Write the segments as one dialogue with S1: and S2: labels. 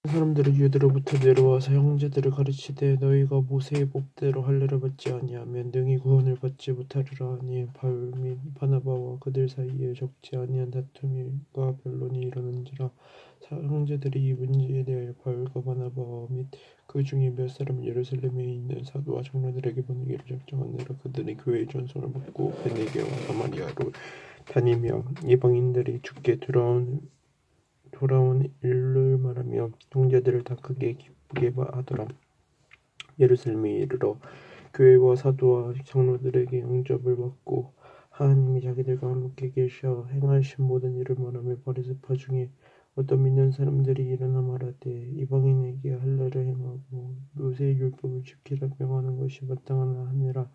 S1: 사람들이 유대로부터 내려와서 형제들을 가르치되 너희가 모세의 법대로 할례를 받지 아니하면 능히 구원을 받지 못하리라 하니 바울 및 바나바와 그들 사이에 적지 아니한 다툼과 변론이 일어난지라. 형제들이 이 문제에 대하여 바울과 바나바와 및 그 중에 몇 사람을 예루살렘에 있는 사도와 장로들에게 보내기를 작정하니라. 그들이 교회의 전송을 받고 베네게와 사마리아로 다니며 이방인들이 주께 돌아온 일을 말하며 형제들을 다 크게 기쁘게 하더라. 예루살렘에 이르러 교회와 사도와 장로들에게 영접을 받고 하나님이 자기들과 함께 계셔 행하신 모든 일을 말하며 바리새파 중에 어떤 믿는 사람들이 일어나 말하되 이방인에게 할례를 행하고 모세의 율법을 지키라 명하는 것이 마땅하나 하니라.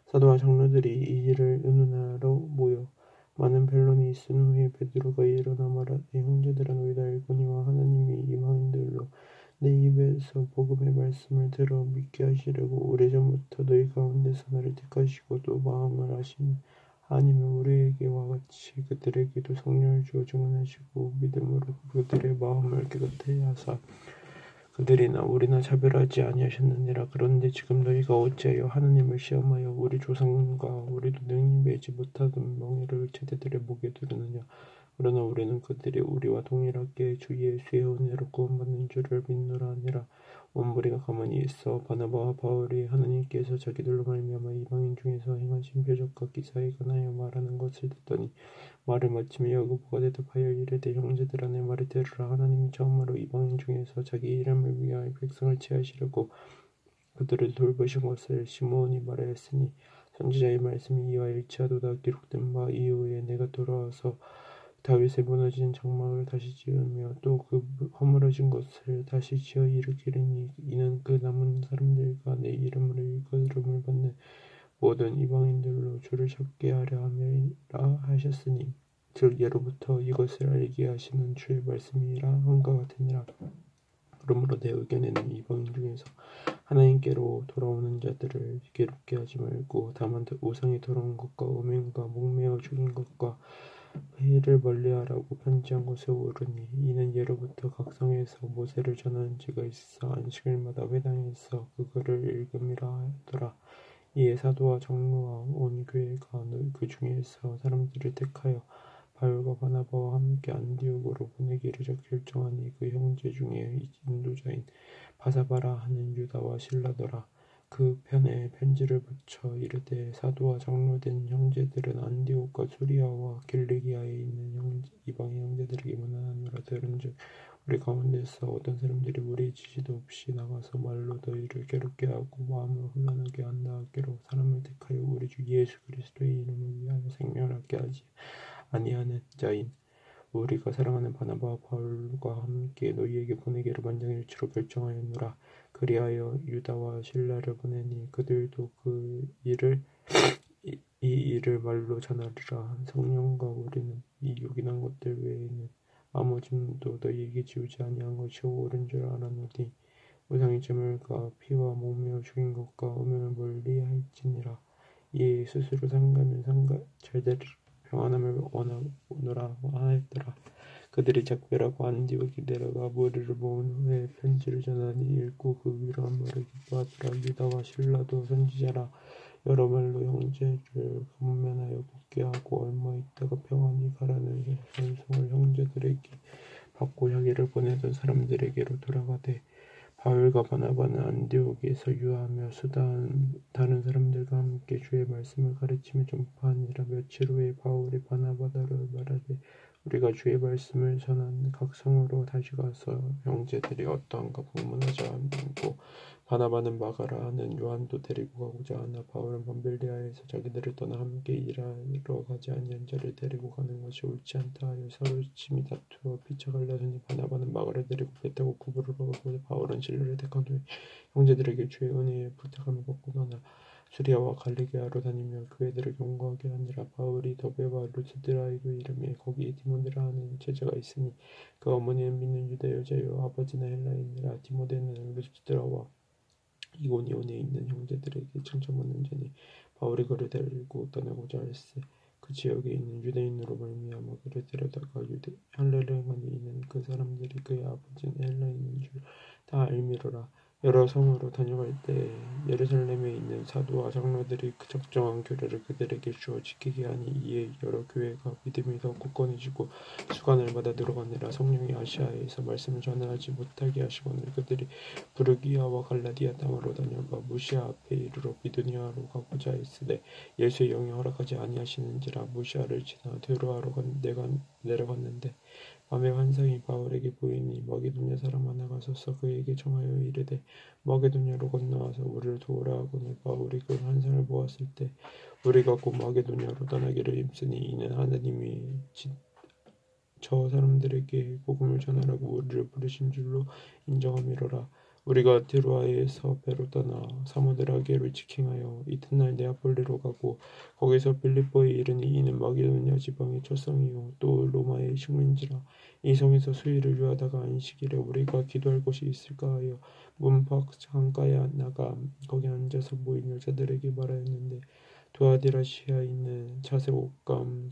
S1: 사도와 장로들이 이 일을 의논하러 모여 많은 변론이 있은 후에 베드로가 일어나 말하되 형제들아 너희도 알거니와 하나님이 이방인들로 내 입에서 복음의 말씀을 들어 믿게 하시려고 오래전부터 너희 가운데서 나를 택하시고 또 마음을 하신 하나님은 우리에게와 같이 그들에게도 성령을 주어 증언하시고 믿음으로 그들의 마음을 깨끗하게 하사 그들이나 우리나 차별하지 아니하셨느니라. 그런데 지금 너희가 어찌하여 하나님을 시험하여 우리 조상과 우리도 능히 매지 못하던 멍에를 제자들의 목에 두르느냐. 그러나 우리는 그들이 우리와 동일하게 주 예수의 은혜로 구원받는 줄을 믿노라 하니라. 온 무리가 가만히 있어 바나바와 바울이 하나님께서 자기들로 말미암아 이방인 중에서 행하신 표적과 기사에 관하여 말하는 것을 듣더니 말을 마치며 야고보가 대답하여 이르되 형제들아 내 말을 들으라. 하나님이 처음으로 이방인 중에서 자기 이름을 위하여 백성을 취하시려고 그들을 돌보신 것을 시므온이 말하였으니 선지자의 말씀이 이와 일치하도다. 기록된 바 이후에 내가 돌아와서 다윗의 무너진 장막을 다시 지으며 또 그 허물어진 것을 다시 지어 일으키리니 이는 그 남은 사람들과 내 이름으로 일컬음을 받는 모든 이방인들로 주를 찾게 하려 함이라 하셨으니 즉 예로부터 이것을 알게 하시는 주의 말씀이라 한것 같으니라. 그러므로 내 의견에는 이방인 중에서 하나님께로 돌아오는 자들을 괴롭게 하지 말고 다만 우상에 돌아온 것과 음행과 목매어 죽인 것과 회의를 멀리하라고 편지한 것에 오르니 이는 예로부터 각 성에서 모세를 전하는 자가 있어 안식일마다 회당에서 그거를 읽음이라 하더라. 이에 사도와 장로와 온 교회가 그 중에서 사람들을 택하여 바울과 바나바와 함께 안디옥으로 보내기를 결정하니 그 형제 중에 인도자인 바사바라 하는 유다와 실라더라. 그 편에 편지를 붙여 이르되 사도와 장로된 형제들은 안디옥과 수리아와 길리기아에 있는 이방인 형제들에게 문안하노라. 들은즉 우리 가운데서 어떤 사람들이 우리의 지시도 없이 나가서 말로 너희를 괴롭게 하고 마음을 혼란하게 한다 하기로 사람을 택하여 우리 주 예수 그리스도의 이름을 위하여 생명하게 하지 아니하는 자인 우리가 사랑하는 바나바와 바울과 함께 너희에게 보내기를 만장일치로 결정하였노라. 그리하여 유다와 실라를 보내니 그들도 이 일을 말로 전하리라. 성령과 우리는 이 요긴한 것들 외에는 아무 짐도 너희에게 지우지 아니한 것이 옳은 줄 알았노니 우상의 제물과 피와 목매어 죽인 것과 음행을 멀리할지니라. 이에 스스로 상가면 잘 되리라. 평안함을 원하노라 하였더라. 그들이 작별하고 안디옥에 내려가 무리를 모은 후에 편지를 전하니 읽고 그 위로한 말을 기뻐하더라. 유다와 실라도 선지자라 여러 말로 형제를 감면하여 붙게 하고 얼마 있다가 평안히 가라는 전송을 형제들에게 받고 자기를 보내던 사람들에게로 돌아가되 바울과 바나바는 안디옥에서 유하며 수다한 다른 사람들과 함께 주의 말씀을 가르치며 전파하니라. 며칠 후에 바울이 바나바를 말하되 우리가 주의 말씀을 전한 각 성으로 다시 가서 형제들이 어떠한가 방문하자 하고 바나바는 마가라 하는 요한도 데리고 가고자 하나 바울은 밤빌리아에서 자기들을 떠나 함께 일하러 가지 아니한 자를 데리고 가는 것이 옳지 않다 하여 서로 심히 다투어 피차 갈라서니 바나바는 마가를 데리고 배 타고 구부로 가고 바울은 실로를 택한 후에 형제들에게 주의 은혜에 부탁함을 받고 나나 수리아와 갈리게아로 다니며 교회들을 경고하게 하니라. 바울이 더베와 루스드라에도 이름에 거기에 디모데라 하는 제자가 있으니 그 어머니는 믿는 유다 여자요 아버지는 헬라인이라. 디모데는 루스드라와 이고니온에 있는 형제들에게 칭찬받는 자니 바울이 그를 데리고 떠나고자 할세 그 지역에 있는 유대인으로 말미암아 그를 데려다가 할례를 행하니 이는 그 사람들이 그의 아버지는 헬라인인 줄 다 알미로라. 여러 성으로 다녀갈 때 예루살렘에 있는 사도와 장로들이 그 적정한 규례를 그들에게 주어 지키게 하니 이에 여러 교회가 믿음이 더 굳건해지고 수간을 받아 늘어가니라. 성령이 아시아에서 말씀을 전하지 못하게 하시거늘 그들이 부르기아와 갈라디아 땅으로 다녀가 무시아 앞에 이르러 비두니아로 가고자 했으되 예수의 영이 허락하지 아니하시는지라. 무시아를 지나 드로아로 내려갔는데 밤에 환상이 바울에게 보이니 마게도냐 사람 하나가 서서 그에게 청하여 이르되 마게도냐로 건너와서 우리를 도우라 하거늘 바울이 그 환상을 보았을 때 우리가 곧 마게도냐로 떠나기를 힘쓰니 이는 하나님이 저 사람들에게 복음을 전하라고 우리를 부르신 줄로 인정함이로라. 우리가 드로아에서 배로 떠나 사모드라게로 직행하여 이튿날 네아폴리로 가고 거기서 빌립보에 이르니 이는 마게도냐 지방의 첫 성이요 또 로마의 식민지라. 이 성에서 수일을 유하다가 안식일에 우리가 기도할 곳이 있을까 하여 문밖 창가에 나가 거기 앉아서 모인 여자들에게 말하였는데 두아디라시아에 있는 자색 옷감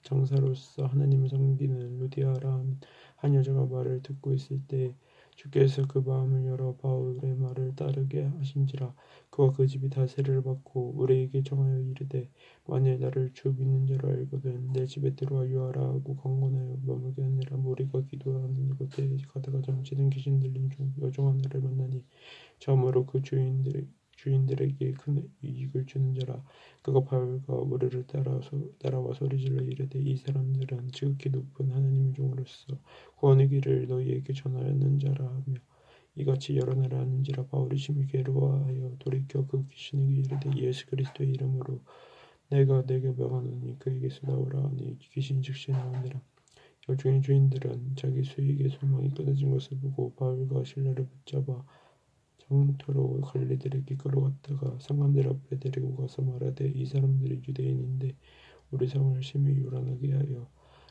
S1: 장사로서 하나님을 섬기는 루디아라는 한 여자가 말을 듣고 있을 때 주께서 그 마음을 열어 바울의 말을 따르게 하신지라. 그와 그 집이 다 세례를 받고 우리에게 청하여 이르되 만일 나를 주 믿는 자로 알거든 내 집에 들어와 유하라 하고 강권하여 머물게 하니라. 우리가 기도하는 곳에 가다가 잠시는 귀신 들린 여종 하나를 만나니 참으로 그 주인들에게 큰 이익을 주는 자라. 그가 바울과 우리를 따라와 소리질러 이르되 이 사람들은 지극히 높은 하나님의 종으로서 구원의 길을 너희에게 전하였는 자라 하며 이같이 여러 나라 하는지라. 바울이 심히 괴로워하여 돌이켜 그 귀신에게 이르되 예수 그리스도의 이름으로 내가 내게 명하노니 그에게서 나오라 하니 귀신이 즉시 나오니라. 여중의 주인들은 자기 수익의 소망이 끊어진 것을 보고 바울과 실라를 붙잡아 장터로 관리들에게 끌어갔다가 상관들 앞에 데리고 가서 말하되 이 사람들이 유대인인데 우리 성을 심히 요란하게 하여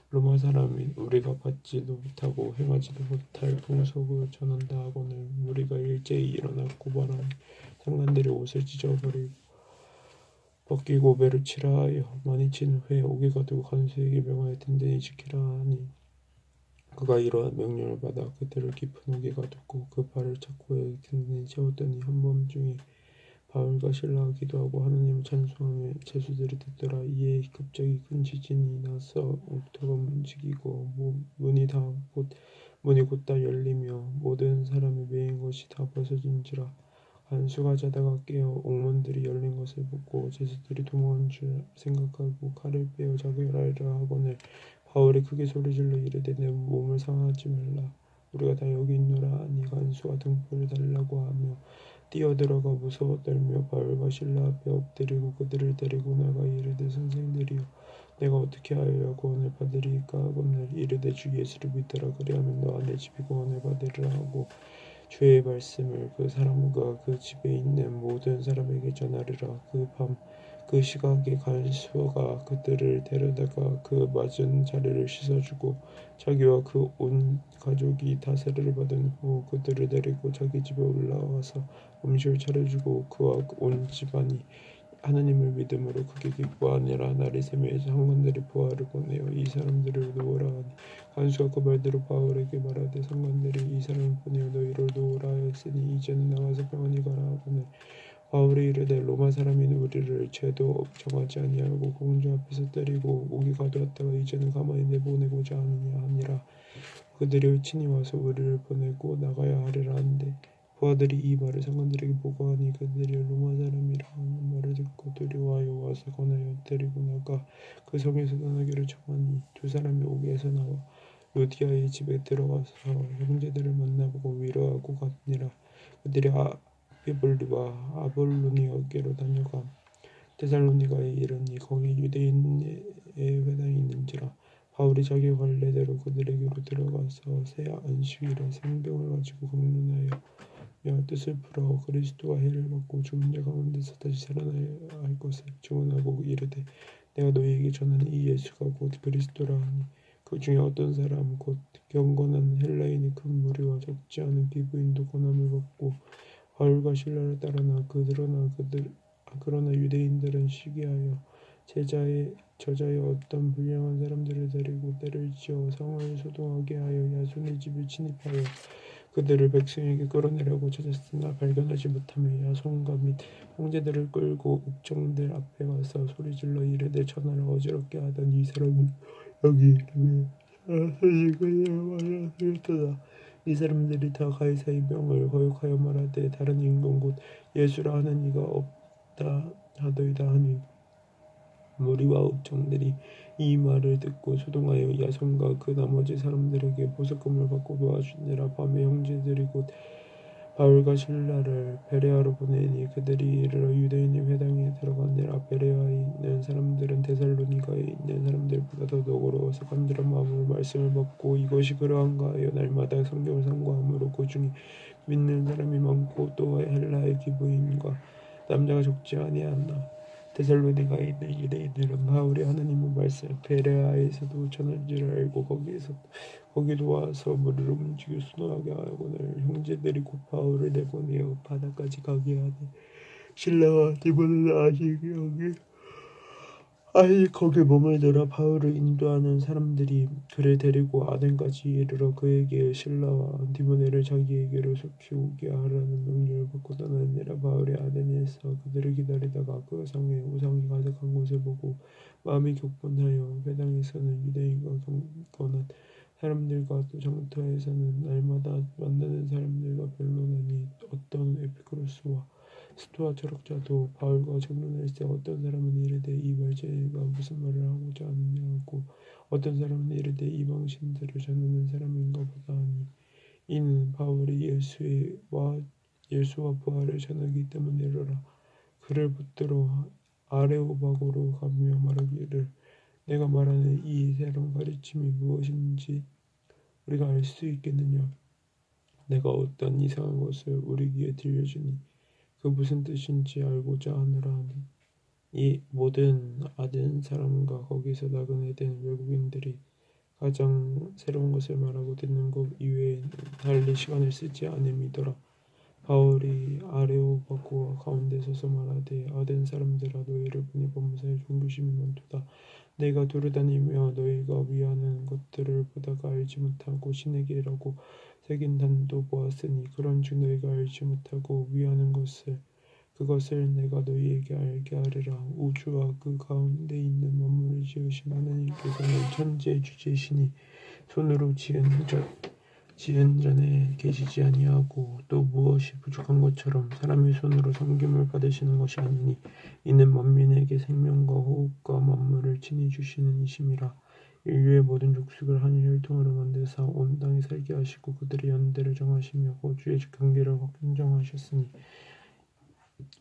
S1: 로마 사람인 우리가 받지도 못하고 행하지도 못할 풍속을 전한다 하거늘 우리가 일제히 일어나 고발하니 상관들이 옷을 찢어버리고 벗기고 매를 치라 하여 많이 친 후에 옥에 가두고 간수에게 명하여 든든히 지키라 하니 그가 이러한 명령을 받아 그들을 깊은 옥에 가두고 그 발을 착고에 든든히 채웠더니 한밤중에 바울과 실라가 기도하고 하나님을 찬송하며 제수들이 듣더라. 이에 갑자기 큰 지진이 나서 옥토가 움직이고 문이 곧다 열리며 모든 사람이 매인 것이 다 벗어진지라. 간수가 자다가 깨어 옥문들이 열린 것을 보고 제수들이 도망한 줄 생각하고 칼을 빼어 자결하리라 하거늘 바울이 크게 소리질러 이르되 내 몸을 상하지 말라. 우리가 다 여기 있노라 하니 간수가 등불을 달라고 하며 뛰어들어가 무서워 떨며 바울과 실라 앞에 엎드리고 그들을 데리고 나가 이르되 선생들이여 내가 어떻게 하여야 구원을 받으리이까 하거늘 이르되 주 예수를 믿더라. 그리하면 너와 내 집이 구원을 받으리라 하고 주의 말씀을 그 사람과 그 집에 있는 모든 사람에게 전하리라. 그 밤 그 시각에 간수가 그들을 데려다가 그 맞은 자리를 씻어주고 자기와 그 온 가족이 다 세례를 받은 후 그들을 데리고 자기 집에 올라와서 음식을 차려주고 그와 온 집안이 하나님을 믿음으로 크게 기뻐하니라. 날이 새며 상관들이 부하를 보내어 이 사람들을 놓으라 하니 간수가 그 말대로 바울에게 말하되 상관들이 이 사람을 보내어 너희를 놓으라 하였으니 이제는 나가서 평안히 가라 하거늘 바울이 이르되 로마 사람인 우리를 죄도 정하지 아니하고 공중 앞에서 때리고 옥에 가두었다가 이제는 가만히 내보내고자 하느냐 하니라. 그들이 친히 와서 우리를 보내고 나가야 하리라 한데 부하들이 이 말을 상관들에게 보고하니 그들이 로마 사람이라 하는 말을 듣고 두려워하여 와서 권하여 데리고 나가 그 성에서 떠나기를 청하니 두 사람이 옥에서 나와 루디아의 집에 들어가서 형제들을 만나보고 위로하고 갔니라. 그들이 아비볼리와 아볼로니아께로 다녀가 데살로니가에 이르니 거기 유대인의 회당이 있는지라. 바울이 자기 관례대로 그들에게로 들어가서 새 안식일에 생병을 가지고 공론하여 뜻을 풀어 그리스도가 해를 받고 죽은 자 가운데서 다시 살아나야 할 것을 증언하고 이르되 내가 너희에게 전하는 이 예수가 곧 그리스도라 하니 그 중에 어떤 사람 곧 경건한 헬라인의 큰 무리와 적지 않은 기부인도 권함을 받고 바울과 실라를 따르나 그러나 유대인들은 시기하여 저자의 어떤 불량한 사람들을 데리고 때를 지어 성을 소동하게 하여 야손의 집을 침입하여 그들을 백성에게 끌어내려고 찾았으나 발견하지 못하며 야손과 및 형제들을 끌고 읍정들 앞에 가서 소리질러 이르되 전하를 어지럽게 하던 이 사람이 여기 이름에 사라지기를 말하였도다. 이 사람들이 다 가이사의 명을 거역하여 말하되 다른 임금 곧 예수라 하는 이가 없다 하더이다 하니 무리와 읍정들이 이 말을 듣고 소동하여 야손과 그 나머지 사람들에게 보석금을 받고 도와주니라. 밤에 형제들이 곧 바울과 실라를 베레아로 보내니 그들이 이르러 유대인의 회당에 들어가니라. 베레아에 있는 사람들은 데살로니가에 있는 사람들보다 더 너그러워서 간절한 마음으로 말씀을 받고 이것이 그러한가 하여 날마다 성경을 상고함으로 그 중에 믿는 사람이 많고 또 헬라의 기부인과 남자가 적지 아니하나. 데살로니가에 있는 유대인들은 바울이 하나님의 말씀 베레아에서도 전한 줄 알고 거기도 와서 머리를 움직여 순화하게 하거늘 형제들이 곧 바울을 내보내어 바다까지 가게 하되 실라와 디모는 아직 거기 머물더라. 바울을 인도하는 사람들이 그를 데리고 아덴까지 이르러 그에게 실라와 디모네를 자기에게로 속히 오게 하라는 명령을 받고 떠나니라. 바울이 아덴에서 그들을 기다리다가 그 성에 우상이 가득한 곳을 보고 마음이 격분하여 회당에서는 유대인과 경건한 사람들과 또 장터에서는 날마다 만나는 사람들과 변론하니 어떤 에피쿠로스와 스토아 철학자도 바울과争論할때 어떤 사람은 이르되 이 말제가 무슨 말을 하고자 하느냐 하고 어떤 사람은 이르되 이방신들을 전하는 사람인가 보다 하니 이는 바울이 예수와 부활을 전하기 때문이로라. 그를 붙들어 아레오바고로 가며 말하기를 내가 말하는 이 새로운 가르침이 무엇인지 우리가 알 수 있겠느냐. 내가 어떤 이상한 것을 우리 귀에 들려주니 그 무슨 뜻인지 알고자 하노라 하니 이 모든 아덴 사람과 거기서 나그네 된 외국인들이 가장 새로운 것을 말하고 듣는 것 이외에는 달리 시간을 쓰지 않음이더라. 바울이 아레오바고와 가운데 서서 말하되 아덴 사람들아 너희를 보니 범사에 종교심이 많도다. 내가 두루다니며 너희가 위하는 것들을 보다가 알지 못하고 신에게라고 새긴 단도 보았으니 그런즉 너희가 알지 못하고 위하는 그것을 내가 너희에게 알게 하리라. 우주와 그 가운데 있는 만물을 지으신 하나님께서는 천지의 주제시니 손으로 지은 전에 계시지 아니하고 또 무엇이 부족한 것처럼 사람의 손으로 섬김을 받으시는 것이 아니니 이는 만민에게 생명과 호흡과 만물을 친히 주시는 이심이라. 인류의 모든 족속을 한 혈통으로 만드사 온 땅에 살게 하시고 그들의 연대를 정하시며 호주의 관계를 확정하셨으니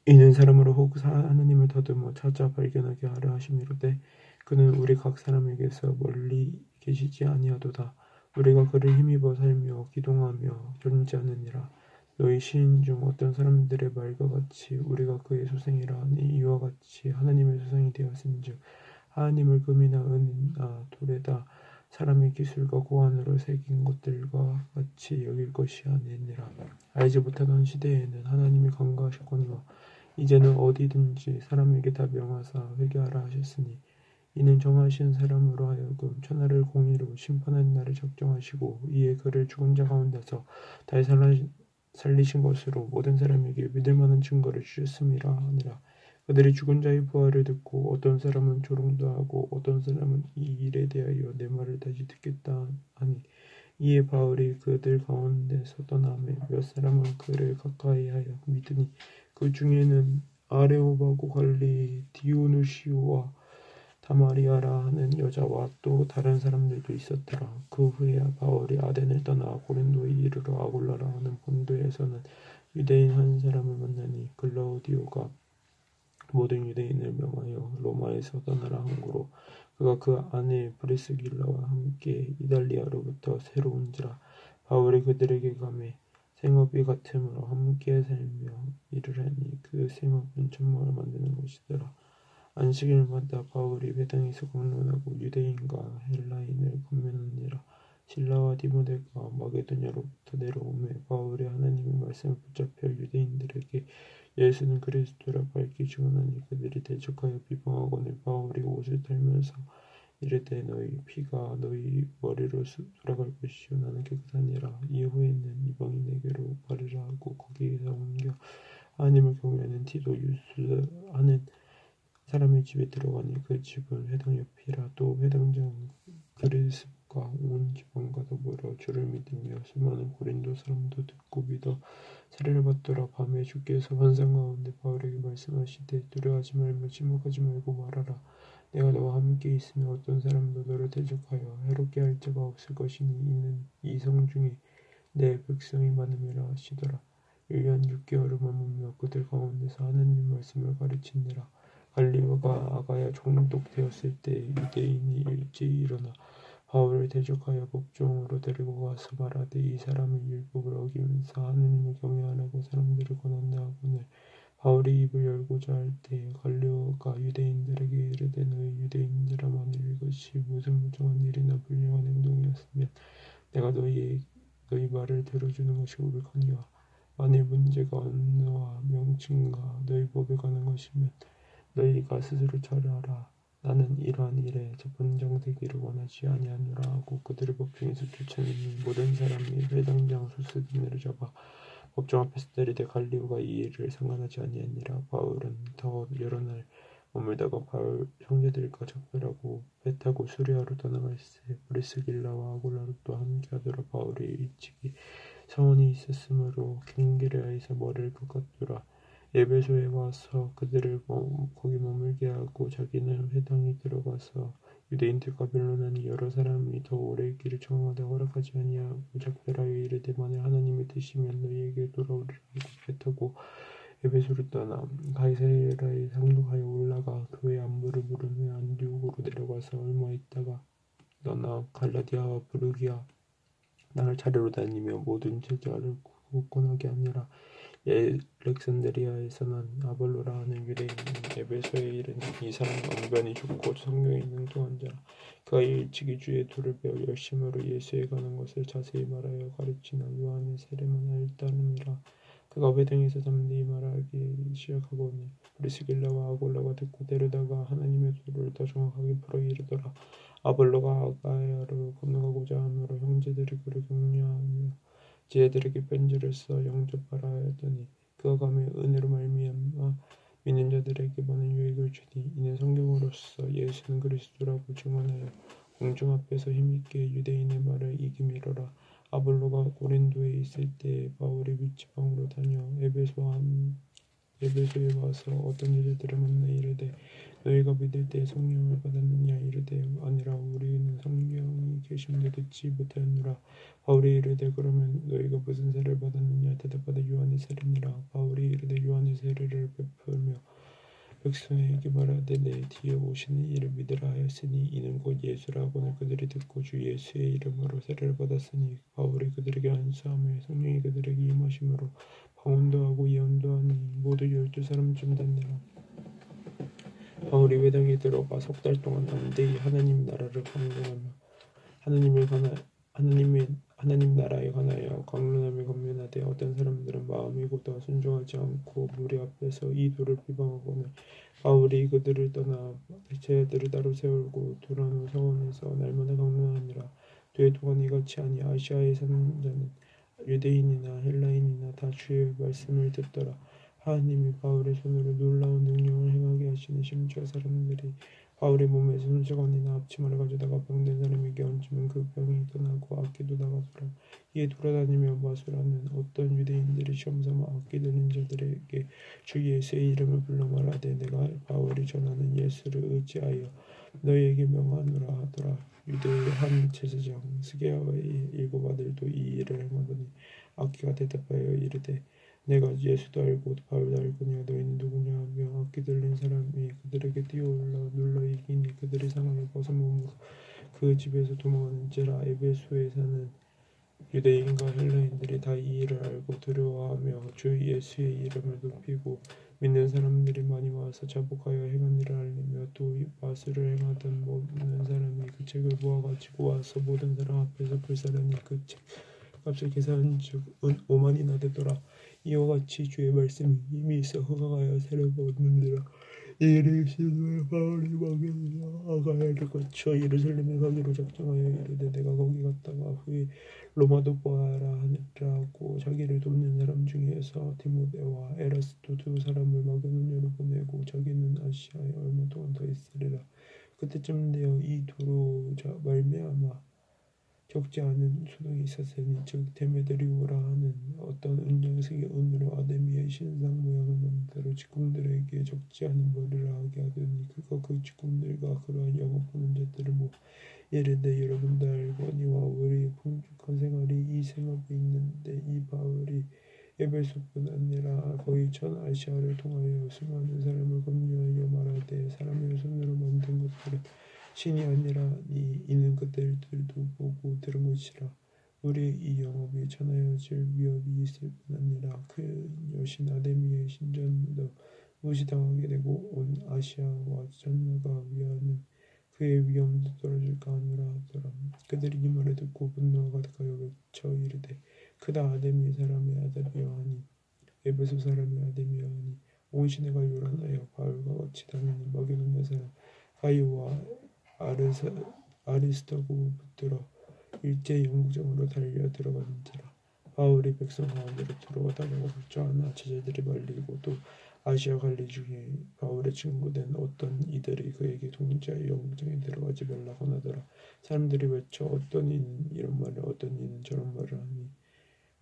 S1: 이는 사람으로 혹 하나님을 더듬어 찾아 발견하게 하려 하심이로되 그는 우리 각 사람에게서 멀리 계시지 아니하도다. 우리가 그를 힘입어 살며 기동하며 존재하느니라. 너희 시인 중 어떤 사람들의 말과 같이 우리가 그의 소생이라 하니 이와 같이 하나님의 소생이 되었은즉 하나님을 금이나 은이나 돌에다 사람의 기술과 고안으로 새긴 것들과 같이 여길 것이 아니니라. 알지 못하던 시대에는 하나님이 간과하셨거니와 이제는 어디든지 사람에게 다 명하사 회개하라 하셨으니 이는 정하신 사람으로 하여금 천하를 공의로 심판하는 날을 적정하시고 이에 그를 죽은 자 가운데서 다시 살리신 것으로 모든 사람에게 믿을 만한 증거를 주셨음이라 하니라. 그들이 죽은 자의 부활을 듣고 어떤 사람은 조롱도 하고 어떤 사람은 이 일에 대하여 내 말을 다시 듣겠다 하니 이에 바울이 그들 가운데서 떠나매 몇 사람은 그를 가까이하여 믿으니 그 중에는 아레오바고 관리 디오누시오와 다마리아라 하는 여자와 또 다른 사람들도 있었더라. 그 후에 바울이 아덴을 떠나 고린도에 이르러 아굴라라 하는 본도에서는 유대인 한 사람을 만나니 글라우디오가 모든 유대인을 명하여 로마에서 떠나라 한고로 그가 그 아내 브리스길라와 함께 이달리아로부터 새로 온지라. 바울이 그들에게 가매 생업이 같음으로 함께 살며 일을 하니 그 생업은 천막을 만드는 것이더라. 안식일마다 바울이 회당에서 공론하고 유대인과 헬라인을 권면하니라. 실라와 디모데가 마게도냐로부터 내려오매 바울이 하나님의 말씀을 붙잡혀 유대인들에게 예수는 그리스도라 밝히 증언하니 그들이 대적하여 비방하거늘 바울이 옷을 털면서 이르되 너희 피가 너희 머리로 돌아갈 것이요 나는 깨끗하니라. 이후에는 이방인의 하나님을 경외하는 디도 유스하는 사람의 집에 들어가니 그 집은 회당 옆이라. 또 회당장 그리스과 온 지방과 더불어 주를 믿으며 수많은 고린도 사람도 듣고 믿어 세례를 받더라. 밤에 주께서 환상 가운데 바울에게 말씀하시되 두려워하지 말며 침묵하지 말고 말하라. 내가 너와 함께 있으며 어떤 사람도 너를 대적하여 해롭게 할 자가 없을 것이니 이는 이 성 중에 내 백성이 많음이라 하시더라. 1년 6개월을 머물며 그들 가운데서 하나님 말씀을 가르치니라. 갈리오가 아가야 총독되었을 때 유대인이 일제히 일어나 바울을 대적하여 법정으로 데리고 가서 말하되 이 사람은 율법을 어기면서 하느님을 경외하라고 사람들을 권한다 하거늘 바울이 입을 열고자 할 때 갈리오가 유대인들에게 이르되 너희 유대인들아 만일 이것이 무슨 무정한 일이나 불량한 행동이었으면 내가 너희 말을 들어주는 것이 옳거니와 만일 문제가 언어와 명칭과 너희 법에 관한 것이면 너희가 스스로 처리하라. 나는 이러한 일에 재판장되기를 원하지 아니하노라 하고 그들을 법정에서 쫓아내니 모든 사람이 회당장 소스디네를 잡아 법정 앞에서 때리되 갈리오가 이 일을 상관하지 아니하니라. 바울은 더 여러 날 머물다가 바울 형제들과 작별하고 배 타고 수리아로 떠나갈새 브리스길라와 아굴라도 함께하더라. 바울이 일찍이 성원이 있었으므로 갱기레아에서 머리를 깎았더라. 에베소에 와서 그들을 거기 머물게 하고 자기는 회당에 들어가서 유대인들과 변론하니 여러 사람이 더 오래 있기를 청하다 허락하지 아니하고 작별하여 이르되 만일 하나님의 뜻이면 너희에게 돌아오리라 하고 배 타고 에베소를 떠나 가이사랴에 상륙하여 올라가 교회 안부를 물은 후에 안디옥으로 내려가서 얼마 있다가 떠나 갈라디아와 부르기아 땅을 차례로 다니며 모든 제자를 굳건하게 하니라. 알렉산드리아에서 난 아볼로라 하는 유대인이 에베소에 이르니 이 사람은 언변이 좋고 성경에 있는 또한 자라. 그가 일찍이 주의 도를 배워 열심으로 예수에 관한 것을 자세히 말하여 가르치나 요한의 세례만 알다름이라. 그가 회당에서 담대히 말하기 시작하거늘 브리스길라와 아골라가 듣고 데려다가 하나님의 도를 더 정확하게 풀어 이르더라. 아볼로가 아가야로 건너가고자 하므로 형제들이 그를 격려하며 지혜들에게 편지를 써 영접하라 하더니 그가 가며 은혜로 말미암아 믿는 자들에게 많은 유익을 주니 이는 성경으로서 예수는 그리스도라고 증언하여 공중 앞에서 힘있게 유대인의 말을 이기미러라. 아볼로가 고린도에 있을 때 바울이 윗지방으로 다녀 에베소에 와서 어떤 여자들을 만나 이르되 너희가 믿을 때 성령을 받았느냐 이르되 아니라 우리는 성령이 계심도 듣지 못하였노라. 바울이 이르되 그러면 너희가 무슨 세례를 받았느냐 대답하되 요한의 세례니라. 바울이 이르되 요한의 세례를 베풀며 백성에게 말하되 내 뒤에 오시는 이를 믿으라 하였으니 이는 곧 예수라고는 그들이 듣고 주 예수의 이름으로 세례를 받았으니 바울이 그들에게 안수하며 성령이 그들에게 임하심으로 방언도 하고 예언도 하니 모두 12사람쯤 됐느라. 바울이 회당에 들어가 석 달 동안 담대히 하나님 나라를 강론하며 하나님 나라에 관하여 강론하며 권면하되 어떤 사람들은 마음이 곧다 순종하지 않고 무리 앞에서 이 도를 비방하고는 바울이 그들을 떠나 제자들을 따로 세우고 두라노 성원에서 날마다 강론하니라. 되에 동안 이같이 하니 아시아에 사는 자는 유대인이나 헬라인이나 다 주의 말씀을 듣더라. 하나님이 바울의 손으로 놀라운 능력을 행하게 하시니 심지어 사람들이 바울의 몸에 손수건이나 앞치마를 가져다가 병든 사람에게 얹으면 그 병이 떠나고 악기도 나가더라. 이에 돌아다니며 마술하는 어떤 유대인들이 시험삼아 악기 들린 자들에게 주 예수의 이름을 불러 말하되 내가 바울이 전하는 예수를 의지하여 너희에게 명하노라 하더라. 유대의 한 제사장 스게아의 7 아들도 이 일을 행하더니 악기가 대답하여 이르되 내가 예수도 알고 바울도 알거니와 너희는 누구냐 하며 악기 들린 사람이 그들에게 뛰어올라 눌러 이기니 그들이 상하여 벗어몸으로 그 집에서 도망하는지라. 에베소에 사는 유대인과 헬라인들이 다 이 일을 알고 두려워하며 주 예수의 이름을 높이고 믿는 사람들이 많이 와서 자복하여 행한 일을 알리며 또 마술을 행하던 모든 사람이 그 책을 모아가지고 와서 모든 사람 앞에서 불사르니 그 책 값을 계산한즉 5만이나 되더라. 이와 같이 주의 말씀이 이미 있어 허가하여 새로 얻는지라. 이 일이 있은 후에 바울이 마게도냐 아가야를 거쳐 예루살렘에 가기로 작정하여 이르되 내가 거기 갔다가 후에 로마도 보아라 하느라고 자기를 돕는 사람 중에서 디모데와 에라스도 두 사람을 마게도냐로 보내고 자기는 아시아에 얼마 동안 더 있으리라. 그때쯤 되어 이 도로 말미암아 적지 않은 소동이 있었으니 즉 데메드리오라 하는 어떤 은장색의 은으로 아데미의 신상 모양을 만들어 직공들에게 적지 않은 머리를 하게 하더니 그가 그 직공들과 그러한 영업 보는 자들을 이르되 여러분도 알거니와 우리의 풍족한 생활이 이 생업에 있는데 이 바울이 에베소뿐 아니라 거의 전 아시아를 통하여 수많은 사람을 권유하여 말하되 사람의 손으로 만든 것들은 신이 아니라니 이는 그들도 보고 들은 것이라. 우리의 이 영업이 전하여질 위협이 있을 뿐 아니라 그 여신 아데미의 신전도 무시당하게 되고 온 아시아와 전나가 위하는 그의 위험도 떨어질까 하노라 하더라. 그들이 이 말을 듣고 분노가 가득하여 외쳐 이르되 크다 아데미 사람의 아들이여 하니 에베소 사람의 아데미여 하니 온 시내가 요란하여 바울과 같이 다니는 마게도냐 사람 가이오와 아리스토고 붙들어 일제 영국정으로 달려 들어가는지라. 바울이 백성 가운데로 들어가다가 불조하나 제자들이 말리고 또 아시아 관리 중에 바울의 친구된 어떤 이들이 그에게 동지하여 영국정에 들어가지 말라고 하더라. 사람들이 외쳐 어떤 이는 이런 말을 어떤 이는 저런 말을 하니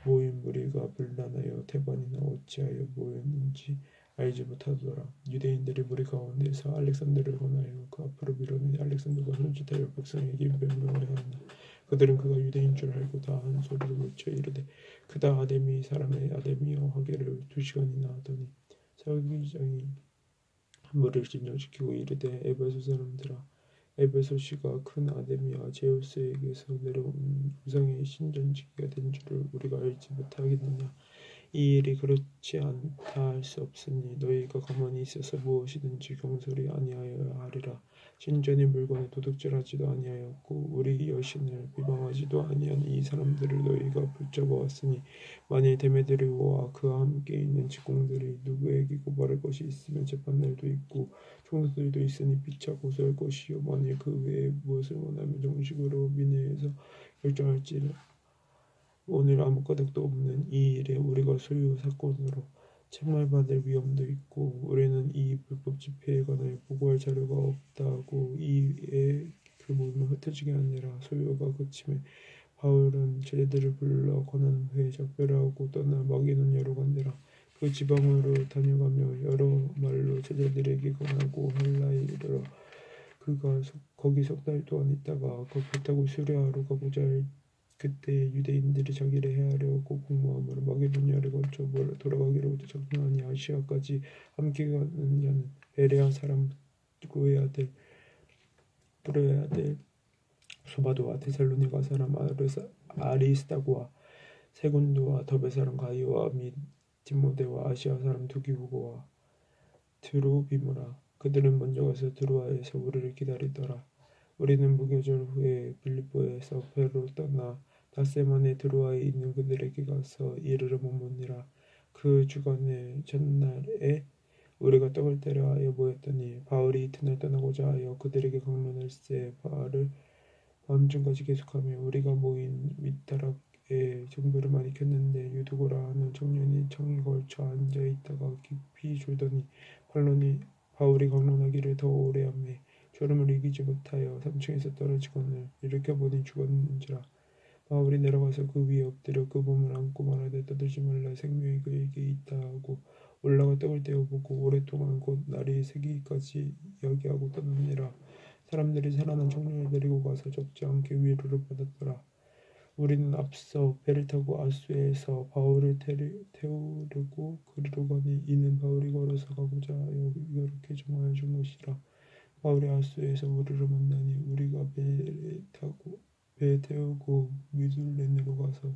S1: 모인 무리가 분란하여 대반이나 어찌하여 모였는지 알지 못하더라. 유대인들이 무리 가운데서 알렉산더를 권하여 그 앞으로 밀어내니 알렉산더가 손짓하여 백성에게 명령을 하였나 그들은 그가 유대인 줄 알고 다 한 소리로 외쳐 이르되 그다 아데미 사람의 아데미여 하기를 2시간이나 하더니 서기장이 물을 진정시키고 이르되 에베소 사람들아 에베소시가 큰 아데미와 제우스에게서 내려온 우상의 신전지기가 된 줄을 우리가 알지 못하겠느냐. 이 일이 그렇지 않다 할 수 없으니 너희가 가만히 있어서 무엇이든지 경솔히 아니하여야 하리라. 신전의 물건에 도둑질하지도 아니하였고 우리 여신을 비방하지도 아니한 이 사람들을 너희가 붙잡아왔으니 만일 데메드리오와 그와 함께 있는 직공들이 누구에게 고발할 것이 있으면 재판날도 있고 총독들도 있으니 피차 고소할 것이요 만일 그 외에 무엇을 원하면 정식으로 민회에서 결정할지라. 오늘 아무 까닭도 없는 이 일에 우리가 소유 사건으로 책말받을 위험도 있고 우리는 이 불법 집회에 관하여 보고할 자료가 없다고 이에 그 모임을 흩어지게 하느라 소요가 그침에 바울은 제자들을 불러 권한 후에 작별을 하고 떠나 마게도냐로 간대라. 그 지방으로 다녀가며 여러 말로 제자들에게 권하고 할라에 이르러 그가 거기 석 달 동안 있다가 그 배 타고 수리하러 가고자 할 그때 유대인들이 자기를 해하려고 공모함으로 마게도냐를 거쳐 돌아가기로 작정하니 아시아까지 함께 가는 자는 베레아 사람 구레아의 아들 소바도와 데살로니가 사람 아리스다고와 세군도와 더베 사람 가이오와 및 디모데와 아시아 사람 두기부고와 드로비무라. 그들은 먼저 가서 드로아에서 우리를 기다리더라. 우리는 무교절 후에 빌립보에서 배로 떠나 닷새만에 드로아에 있는 그들에게 가서 이르러 머무니라. 그 주간의 전날에 우리가 떡을 떼려 하여 모였더니 바울이 이튿날 떠나고자 하여 그들에게 강론할세 바울을 밤중까지 계속하며 우리가 모인 밑다락에 정부를 많이 켰는데 유두고라 하는 청년이 청에 걸쳐 앉아있다가 깊이 졸더니 바울이 강론하기를 더 오래 하며 졸음을 이기지 못하여 3층에서 떨어지거늘 일으켜보니 죽었는지라. 바울이 내려가서 그 위에 엎드려 그 몸을 안고 말하되 떠들지 말라 생명이 그에게 있다 하고 올라가 떡을 떼어보고 오랫동안 곧 날이 새기기까지 이야기하고 떠났니라. 사람들이 살아난 청년을 데리고 가서 적지 않게 위로를 받았더라. 우리는 앞서 배를 타고 아수에서 바울을 태우려고 그리로 가니 이는 바울이 걸어서 가고자 하여 이렇게 정하여 준 것이라. 바울이 아수에서 우리를 만나니 우리가 배 태우고 미둘렌으로 가서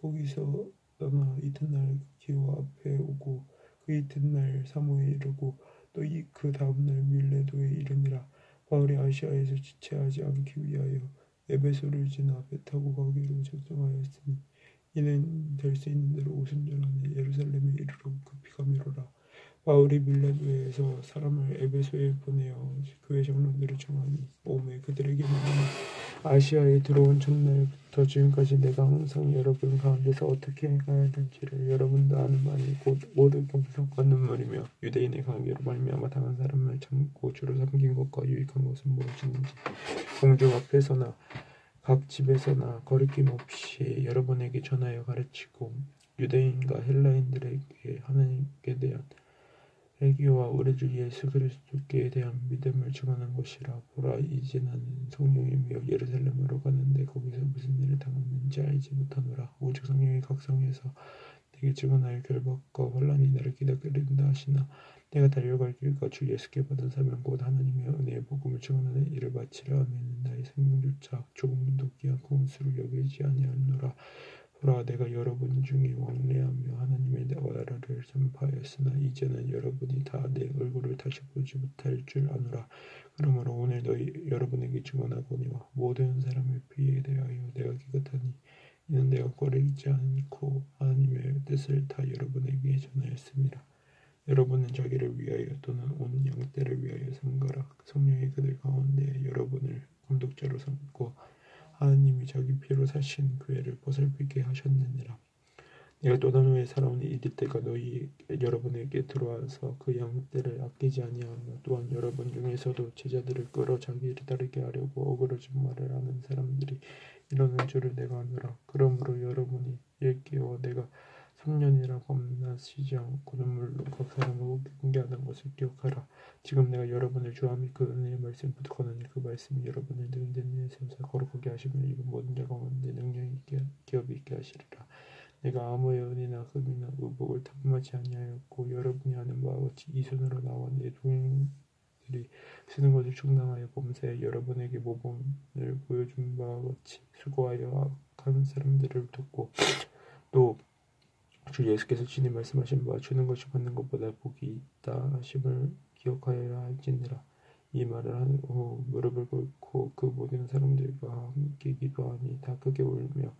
S1: 거기서 떠나 이튿날 기호 앞에 오고 그 이튿날 사모에 이르고 또 그 다음날 밀레도에 이르니라. 바울이 아시아에서 지체하지 않기 위하여 에베소를 지나 배 타고 가기로 작정하였으니 이는 될 수 있는 대로 오순절 안에 예루살렘에 이르러 급히 가미로라. 바울이 밀레도에서 사람을 에베소에 보내어 교회 장로들을 청하니 오매 그들에게 말하니 아시아에 들어온 첫날부터 지금까지 내가 항상 여러분 가운데서 어떻게 행해야 될지를 여러분도 아는 바니 곧 모든 겸손과 눈물이며 유대인의 관계로 말미암아 당한 사람을 참고 주로 섬긴 것과 유익한 것은 무엇이든지 공중 앞에서나 각 집에서나 거리낌 없이 여러분에게 전하여 가르치고 유대인과 헬라인들에게 하나님께 대한 회개와 우리 주 예수 그리스도께 대한 믿음을 증언한 것이라. 보라, 이제 나는 성령이며 예루살렘으로 가는데 거기서 무슨 일을 당하는지 알지 못하노라. 오직 성령이 각성해서 내게 증언하여 결박과 환난이 나를 기다린다 하시나 내가 달려갈 길과 주 예수께 받은 사명 곧 하나님의 은혜의 복음을 증언하는 일을 마치려 하면 나의 생명조차 조금도 귀한 것으로 여기지 아니하노라. 보라, 내가 여러분 중에 왕래하며 하나님의 나라를 전파하였으나 이제는 여러분이 다 내 얼굴을 다시 보지 못할 줄 아노라. 그러므로 오늘 여러분에게 증언하거니와 모든 사람의 피에 대하여 내가 기긋하니 이는 내가 꺼리지 않고 하나님의 뜻을 다 여러분에게 전하였습니다. 여러분은 자기를 위하여 또는 온 양떼를 위하여 삼가라. 성령이 그들 가운데 여러분을 감독자로 삼고 하나님이 자기 피로 사신 교회를 보살피게 하셨느니라. 내가 또 다른 후에 살아온 이리 때가 여러분에게 들어와서 그 양떼를 아끼지 아니하며 또한 여러분 중에서도 제자들을 끌어 자기를 따르게 하려고 어그러진 말을 하는 사람들이 일어난 줄을 내가 아노라. 그러므로 여러분이 일깨워 내가 3년이라 겁나시지 않고 눈물로 각 사람을 경계하는 것을 기억하라. 지금 내가 여러분을 주함이 그 은혜의 말씀부터 권하니 그 말씀이 여러분을 능된 일에 세우사 거룩하게 하심을 입은 모든 자 가운데 능력이 있게 기업이 있게 하시리라. 내가 아무의 은혜나 금이나 의복을 탐하지 아니하였고 여러분이 아는 바와 같이 이 손으로 나와 내 동행들이 쓰는 것을 충당하여 범사에 여러분에게 모범을 보여준 바와 같이 수고하여 악한 사람들을 돕고 또 주 예수께서 친히 말씀하신 바 주는 것이 받는 것보다 복이 있다 하심을 기억하여야 할지니라. 이 말을 한 후 무릎을 꿇고 그 모든 사람들과 함께 기도하니 다 크게 울며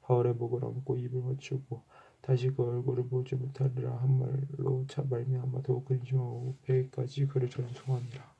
S1: 바울의 목을 안고 입을 맞추고 다시 그 얼굴을 보지 못하리라 한 말로 말미암아 더욱 근심하고 배에까지 그를 전송하니라.